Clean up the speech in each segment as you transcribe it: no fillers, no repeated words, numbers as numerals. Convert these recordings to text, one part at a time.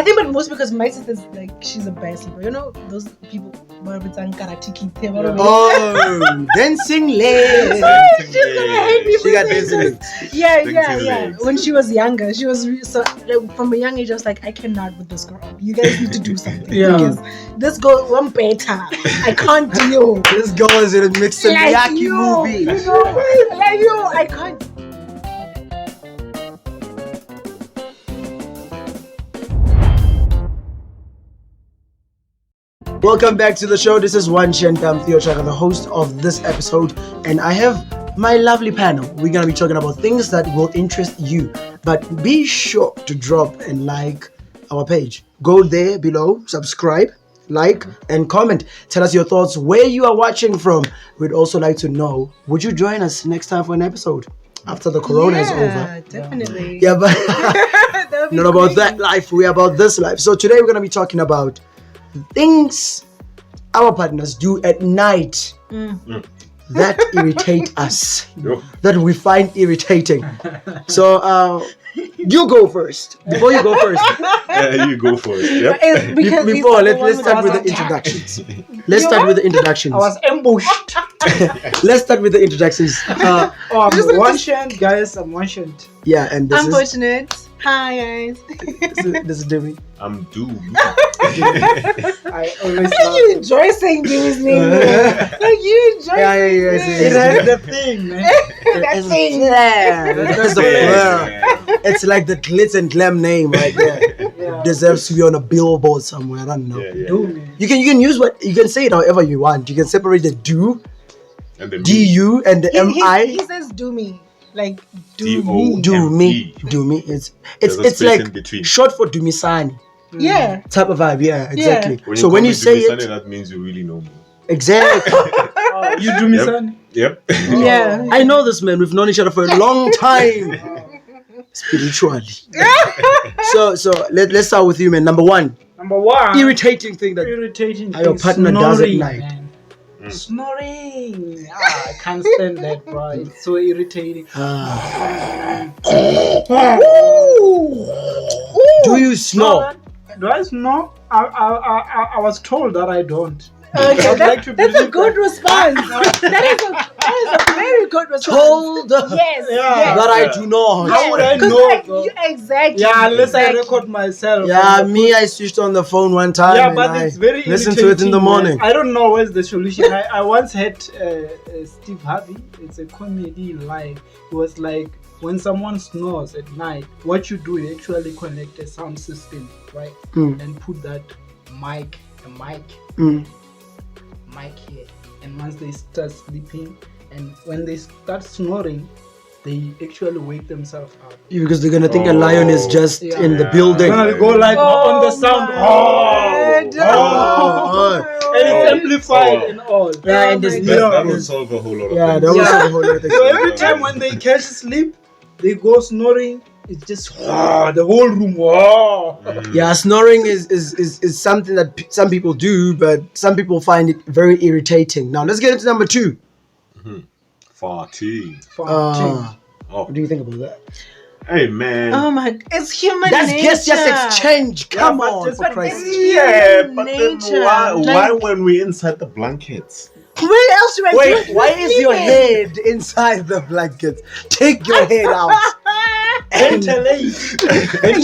I think, but mostly because my sister's like, she's a bad sleeper. You know, those people, karate kid. Oh, dancing legs. She's gonna hate me. She got dancing legs. Yeah. When she was younger, she was so like, from a young age. I was like, I cannot with this girl. You guys need to do something. Because this girl, I'm better. I can't deal. This girl is in a mixed Miyake movie. You know, like you, I can't. Welcome back to the show. This is Wanshi and I'm Theo Chaka, the host of this episode, and I have my lovely panel. We're gonna be talking about things that will interest you, but be sure to drop and like our page. Go there below, subscribe, like, and comment. Tell us your thoughts, where you are watching from. We'd also like to know, would you join us next time for an episode after the corona is over? Definitely. Yeah, but not about that life. We're about this life. So today we're gonna be talking about things our partners do at night that irritate us, that we find irritating. So you go first. Before you go first. Yeah, you go for it. Yep. Before, let's start with the introductions. Let's start with the introductions. I was ambushed. Let's start with the introductions. I'm Wanshi, guys. I'm Wanshi. Yeah, and this Unfortunate. Hi guys. this is Dewey. I'm doomed. I always How you enjoy saying Dewey's name? Like you enjoy It has the thing, man. that thing. That's the flair. It's like the glitz and glam name right there. Yeah. Deserves to be on a billboard somewhere. I don't know. Do me. You can use you can say it however you want. You can separate the do, And the du, and the He mi. says do me. Like do D-O. me. Do me, do me. There's It's a space like in between. short for dumisani Yeah. type of vibe. Yeah, exactly. When So when call you me say Dumisani, it, that means you really know me. exactly. You do me, Yep. son? Yep. Yeah. I know this man. We've known each other for a long time. Spiritually. So let's start with you, man. Number one, Number one. irritating thing that Irritating. your thing, partner does at snoring, night. man. Snoring. I can't stand that, bro. It's so irritating. Do you snore? Do I snore? I was told that I don't. Okay, I'd like to that's a believe good that. response. that is a very good response. Told Yes. Yeah. that I do not. How would I 'Cause know, like, bro? exactly. Yeah, unless I Exactly. record myself. Yeah, me, I switched on the phone one time. Yeah, and but I it's very listen to it in the irritating, morning. man. I don't know where's the solution. I once had Steve Harvey. It's a comedy live. It was like when someone snores at night, what you do is actually connect a sound system, right? And put that mic here. And once they start sleeping, and when they start snoring, they actually wake themselves up. Because they're gonna think a lion is just Yeah. in the building. Gonna go like on the sound. God. And it's amplified and all. Yeah, and there's That will solve a whole lot of yeah, things. that was Yeah. the whole other thing. So every time when they catch sleep, they go snoring. It's just the whole room. Yeah, snoring is something that some people do, but some people find it very irritating. Now let's get into number two. Farting. What do you think about that? Hey, man. Oh my! It's human That's nature. just exchange. Come but on, just- for but Christ's it's- sake. Yeah, but nature. then why Like- when we inside the blankets? Where else do I Wait, do? why is your head inside the blanket? Take your head out. Ventilate.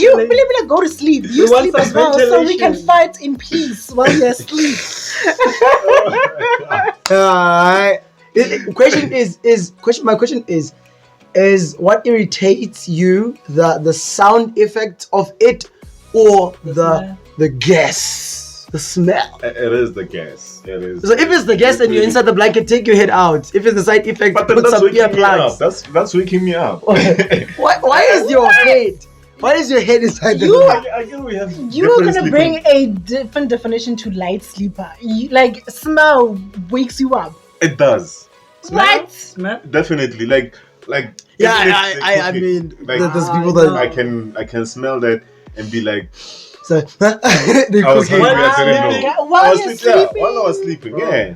You really go to sleep. You We want sleep some as well, so we can ventilation. fight in peace while you're asleep. My question is what irritates you, the sound effect of it, or the gas, the smell? It is the gas. It is. So if it's the gas and you're inside the blanket, take your head out. If it's the side effect, But then put that's some waking me up. earplugs. That's waking me up. Why is your head? Why is your head inside the blanket? I guess we have. You're different gonna sleeping- bring a different definition to light sleeper. Like smell wakes you up. It does. What? Smell? Definitely. Like. Yeah, if they I cook it, mean, like, there's people that I can smell that and be like, so they I was cook it. hungry. I didn't know. While I was you're sleeping. Yeah, sleeping. while I was sleeping. Yeah.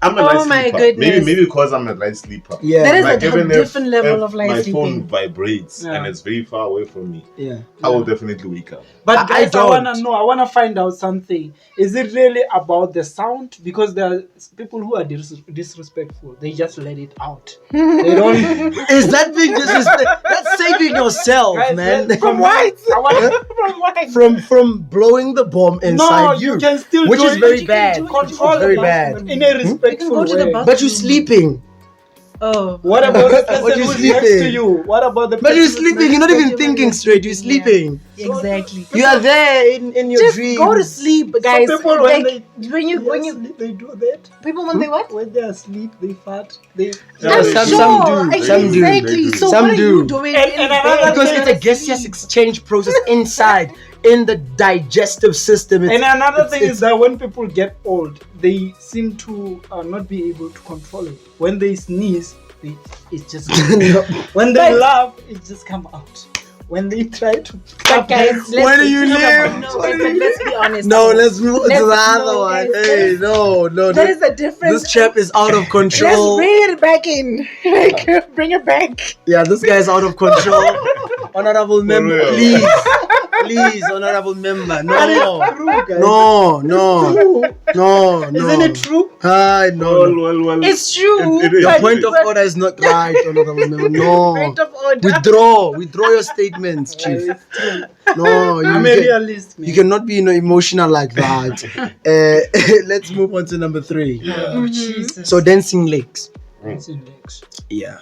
I'm a light Oh my sleeper. goodness. Maybe because I'm a light sleeper. Yeah. That is Like, a even different level if of light my sleeping. phone vibrates Yeah. and it's very far away from me, Yeah. I will definitely wake up. But I guys, I don't. wanna know. I wanna find out something. Is it really about the sound? Because there are people who are disrespectful. They just let it out. They don't. Is that big disrespect? That's saving yourself, Guys, man. from what? I wanna from what? From blowing the bomb inside No, you can still which do is it. very You can bad. do it. Control Very the bad. bathroom in a respectful go to the way. bathroom. But you're sleeping. Oh. What about the But person you're who's next to sleeping. you? What about the But person you're who's sleeping. next You're not to even you thinking when you're straight. You're sleeping, sleeping. Exactly. You are there in your Just dreams. go to sleep, guys. people, like when you sleep, they do that. people when they what? When they are asleep, they fart. They Yeah, I'm they sure. do. some do. Some do. Exactly. They do. So Some what are do. you doing? And in another bed? Because thing- it's a gaseous exchange process inside in the digestive system. And another thing it's- is that when people get old, they seem to not be able to control it. When they sneeze, it just No. when they But- laugh, it just come out. When they try to But guys, Where do you live? No, guys, but let's be honest. No, let's move on to the Let's- other no, one. guys, Hey, no. There is a difference. This chap is out of Let's control. bring it back in. Like, bring it back. Yeah, this guy is out of control. Honorable member, real. please. Please, honorable member. But it's No. true, guys. No, no. True. No, no. Isn't it true? Hi, no. Well. It's true. It is. Your but- point of but- order is not right, honorable member. No. Point of order. Withdraw your statements, chief. It's true. No, I'm a realist, man. you cannot be emotional like that. Let's move on to number 3. Oh, Jesus. So dancing legs. It's in legs. Yeah.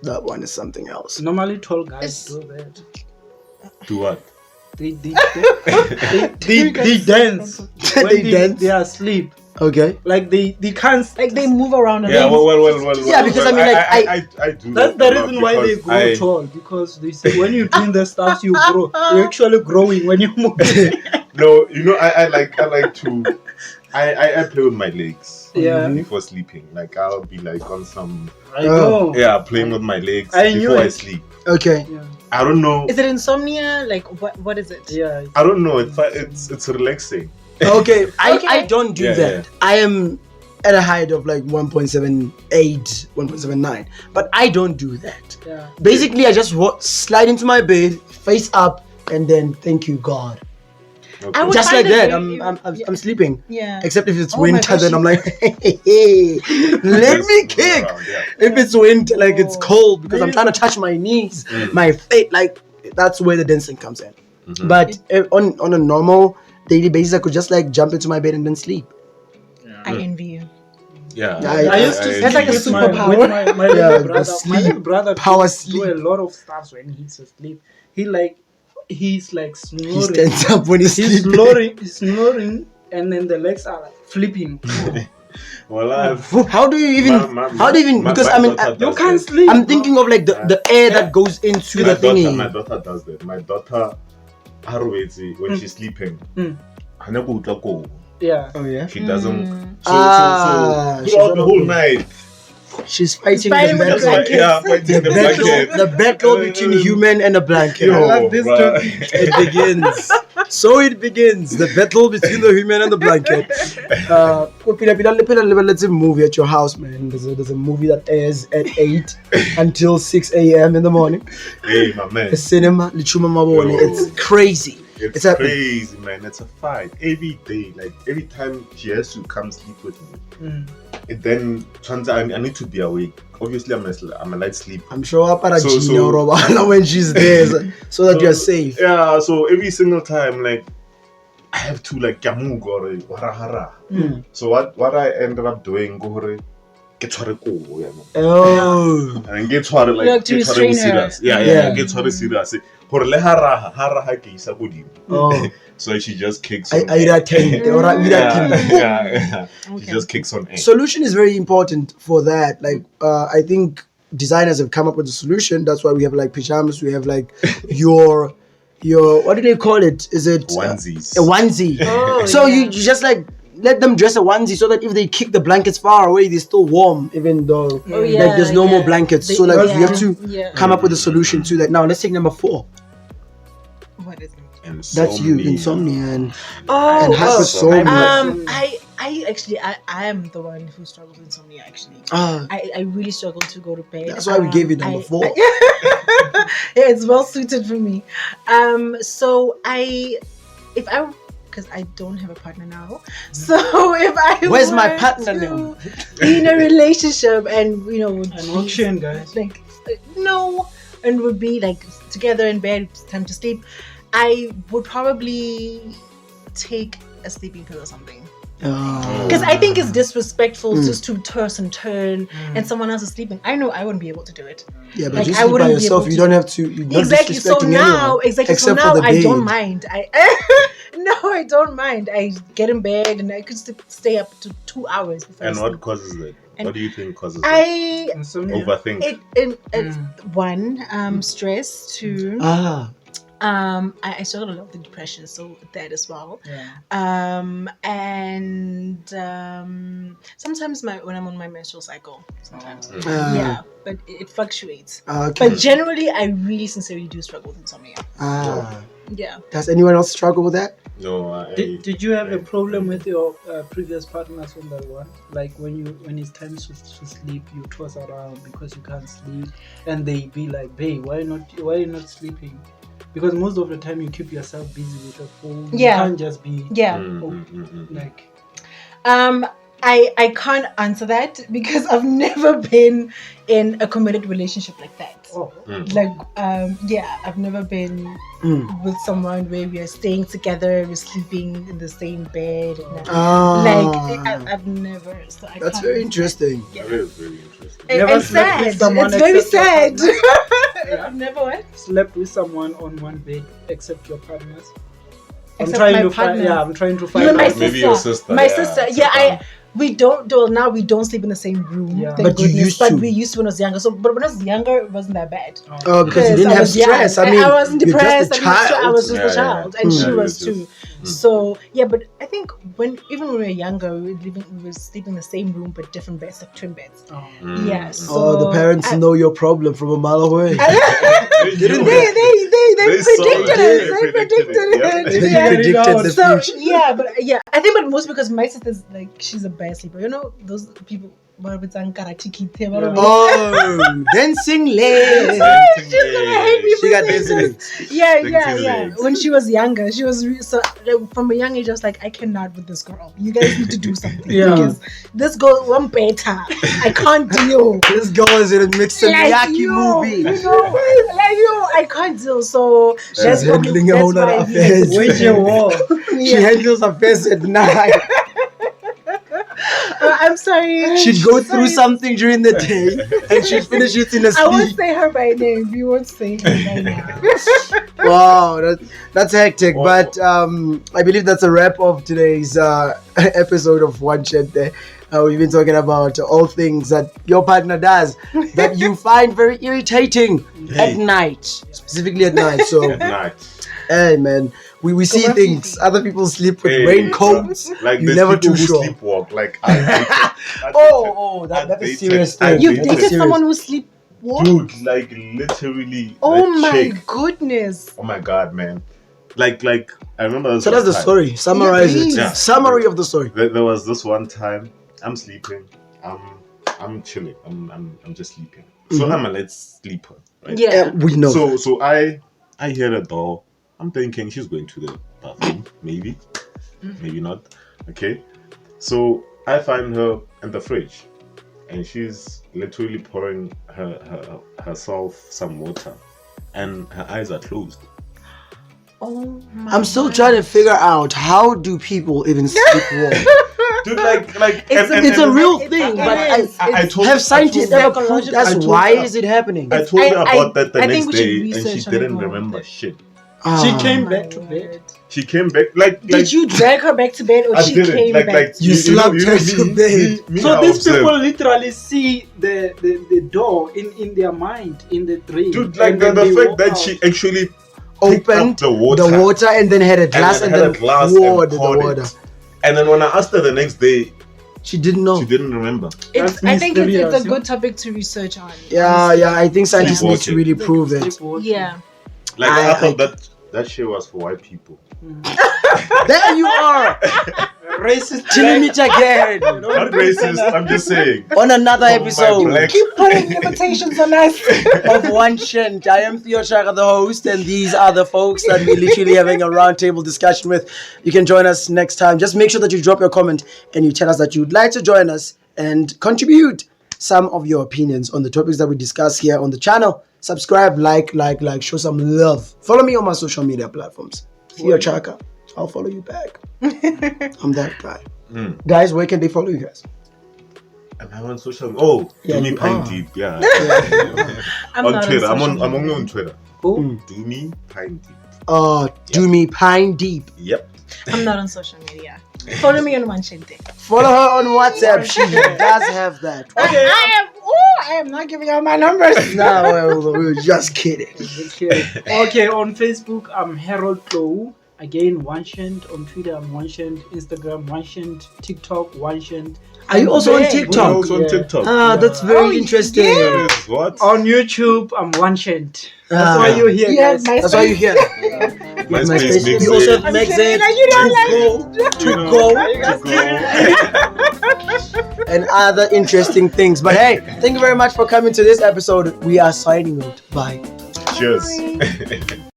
That one is something else. Normally, tall guys do that. Do what? They dance when They dance? they are asleep. Okay. Like they can't. like they move around. Yeah, well. Yeah, because I mean, like, I do. That's that the a lot reason why they because grow tall, because they say when you doing the stuff you grow. You're actually growing when you move. No, you know, I like to. I play with my legs. Yeah. Before sleeping, like I'll be like on some. I know. Yeah, playing with my legs I knew before I it. sleep. Okay. Yeah. I don't know. Is it insomnia? Like what is it? Yeah. I don't know. It's relaxing. Okay. Okay. I don't do Yeah, that. yeah. I am at a height of like 1.78, 1.79, but I don't do that. Yeah. Basically, I just slide into my bed, face up, and then thank you, God. Okay. I would Just find like it that. very- I'm sleeping. Yeah. Except if it's Oh my winter, gosh, then I'm like, hey, let Just me move kick. around, yeah. If it's winter, like it's Oh. cold, because I'm trying to touch my knees, my feet, like that's where the dancing comes in. Mhm. But on a normal daily basis, I could just like jump into my bed and then sleep. I envy you. Yeah. I I used to That's like a sleep with superpower. with my Yeah, little the brother. My sleep, little brother power do sleep. a lot of stuff when he's asleep. He's like snoring. He stands up when he's He's sleeping. snoring, and then the legs are like flipping. Well, I've. How do you even? Because I mean, You can't sleep. I'm thinking of like the air that goes into the My thingy. daughter does that. My daughter, Arwezi, when she's sleeping, Mm. yeah. Yeah. Oh yeah. She doesn't. So She's throughout on the a whole boat. night. She's fighting fighting the with the battle. blanket. Yeah, fighting the blanket. The battle between human and a blanket. Yo, I love this bruh. It begins. So it begins. The battle between the human and the blanket. Let's say movie at your house, man. There's a movie that airs at 8 until 6 a.m. in the morning. Hey, my man. The cinema, Lichuma Mabone. Yo. It's crazy. It's happening. crazy, man. It's a fight every day. Like every time she has to come sleep with me, Mm. it then turns out I need to be awake. Obviously, I'm a light sleeper. I'm sure Apara So- Gina or Robana when she's there, so that you're safe. Yeah. So every single time, like I have to like kamug or warahara. Mm. So what I ended up doing, go hore, get tshware kobo, you know. Oh. And get tshware like You have to get tshware restrain her. serious. Yeah, Yeah. get tshware serious. Hore le haraha ke isa godimo. Oh. So she just kicks I on. irritating. Yeah. She Okay. just kicks on air. Solution is very important for that. Like, I think designers have come up with a solution. That's why we have like pajamas. We have like your what do they call it? Is it Onesies. a onesie? Oh, So yeah. you just like let them dress a onesie so that if they kick the blankets far away, they're still warm, even though Oh, yeah, like there's no more blankets. So like you have to yeah. come up with a solution to that. Now let's take number 4. What is it? That's you, insomnia and Oh, hypersomnia. I I am the one who struggles with insomnia. Actually, Ah, I really struggle to go to bed. that's why we gave you number 4. Yeah, it's well suited for me. So if I, because I don't have a partner now, so if I Where's my were partner to now? be in a relationship and would And be, auction, guys. like no, and would be like together in bed, time to sleep, I would probably take a sleeping pill or something. Because I think it's disrespectful just to toss and turn and someone else is sleeping. I know I wouldn't be able to do it. Yeah, but Like, you I sleep by wouldn't be yourself. able You to- don't have to. You're not Exactly. So disrespecting now, anyone, exactly. So except now for the I don't bed. mind. No, I don't mind. I get in bed and I could stay up to 2 hours before I And sleep. what causes that? And What do you think causes that? I Insomnia. Overthink. it's one stress, two Ah, I struggle a lot with depression, so that as well. Yeah. And sometimes when I'm on my menstrual cycle, sometimes ah, but it fluctuates. okay. But generally, I really sincerely do struggle with insomnia. Ah, Yeah. does anyone else struggle with that? No, Did you have a problem with your previous partners on that one? Like when it's time to sleep, you toss around because you can't sleep, and they be like, "Babe, why are you not sleeping?" Because most of the time you keep yourself busy with the phone. Yeah. You can't just be Yeah. like. I can't answer that because I've never been in a committed relationship like that. Oh. Like, I've never been with someone where we are staying together, we're sleeping in the same bed. I've never. So I That's can't very answer interesting. That is very interesting. Never And slept sad. with someone It's very except your sad. I've never what? Slept with someone on one bed except your partners. Except my I'm partners. trying to You find and my out. sister. Maybe your sister, My yeah, sister. it's Yeah, a we don't. Well, now we don't sleep in the same room. Yeah. Thank But you goodness. used But to. we used to when I was younger. So, but when I was younger, it wasn't that bad. Oh, because you didn't I have was young. stress. I mean, I wasn't you're depressed. just a I child. was just Yeah, a child, yeah. and Yeah, she you was were too. just- So yeah, but I think even when we were younger, we were sleeping in the same room but different beds, like twin beds. Yeah. So Oh, the parents know your problem from a mile away. They They saw predicted it. it. They They predicted predicted it. it. They Yeah. predicted the So future. yeah, I think, but most because my sister's like she's a bad sleeper. You know those people. Oh, dancing legs. She's gonna hate me She for got saying dancing this. legs. Yeah. legs. When she was younger, she was so like, from a young age. I was like, I cannot with this girl. You guys need to do something because this girl one better. I can't deal. This girl is in a Mixamiyaki movie. I can't deal. So She's handling her own affairs. Wage a war. She handles affairs at night. I'm sorry. She'd go through something during the day and she'd finish it in a I won't sleep. say her by name. We won't say her by name. Wow, that's hectic. But I believe that's a wrap of today's episode of One Chat There. We've been talking about all things that your partner does that you find very irritating at night, specifically at night. So, At night. hey man, we see things. Other people sleep with Hey, raincoats. Like You're there's never people too who sure. sleepwalk. Like I dated, Oh, that's a serious thing. You've That's dated serious. someone who sleep. What? dude, like literally. Oh that my chick. goodness. Oh my god, man. Like I remember. So that's the time. story. Summarize it. Yeah. Summary of the story. There was this one time. I'm sleeping. I'm chilling. I'm just sleeping. So I'm a late sleeper, right? Yeah. We know. So I hear the door. I'm thinking she's going to the bathroom. Maybe not. Okay. So I find her in the fridge, and she's literally pouring herself some water, and her eyes are closed. Oh my I'm still trying to figure out how do people even sleepwalk. Dude, like It's a real it- thing, it but is. I told have scientists I ever told- proved I that's told why her. is it happening? I told her I- about that the I think next we should day, and she research on it didn't more. remember shit. She Ah. came My back to word. bed. She came back like Did you drag her back to bed or I she didn't came like back? You slapped her to bed. Me, So I these observed. people literally see the door in their mind, in the dream. Dude, like And the then they fact walk that out. she actually picked Opened up the water, and then had a glass and, had then a glass poured and the poured water. it. And then when I asked her the next day, She didn't know. she didn't remember. I think it's mysterious, a good topic to research on. Yeah, honestly. I think scientists need to Sleepwalking. really prove it. Sleepwalking. Yeah. Like I- I thought that shit was for white people. There you are. Racist. Till we meet again Not racist, I'm just saying. on another My episode black- Keep putting limitations on us. of One Shent. I am Theo Chaka, the host, and these are the folks that we're literally having a roundtable discussion with. You can join us next time. Just make sure that you drop your comment and you tell us that you'd like to join us and contribute some of your opinions on the topics that we discuss here on the channel. Subscribe, like, show some love. Follow me on my social media platforms. Theo Chaka. I'll follow you back. I'm that guy. Guys, where can they follow you guys? Am I on social? Oh, Yeah, do me you pine are. deep. Yeah. I'm On not Twitter. I'm social only media. on Twitter. Who? Do me pine deep. Do me pine deep. Yep. I'm not on social media. Follow me on Manchente. Follow her on WhatsApp. She does have that. I am not giving out my numbers. No, we were just kidding. Okay, on Facebook, I'm Harold Tou. Again, One Shent. On Twitter, I'm One Shent. Instagram, One Shent. TikTok, One Shent. Are you also on Bang. We're TikTok? also on Yeah. TikTok. That's very interesting. That is what? On YouTube, I'm One Shent. That's Ah. why you're here, Yeah, guys. my That's why you hear. MySpace makes We also it. have Megzit, You don't like to go, and other interesting things. But hey, thank you very much for coming to this episode. We are signing out. Bye. Cheers.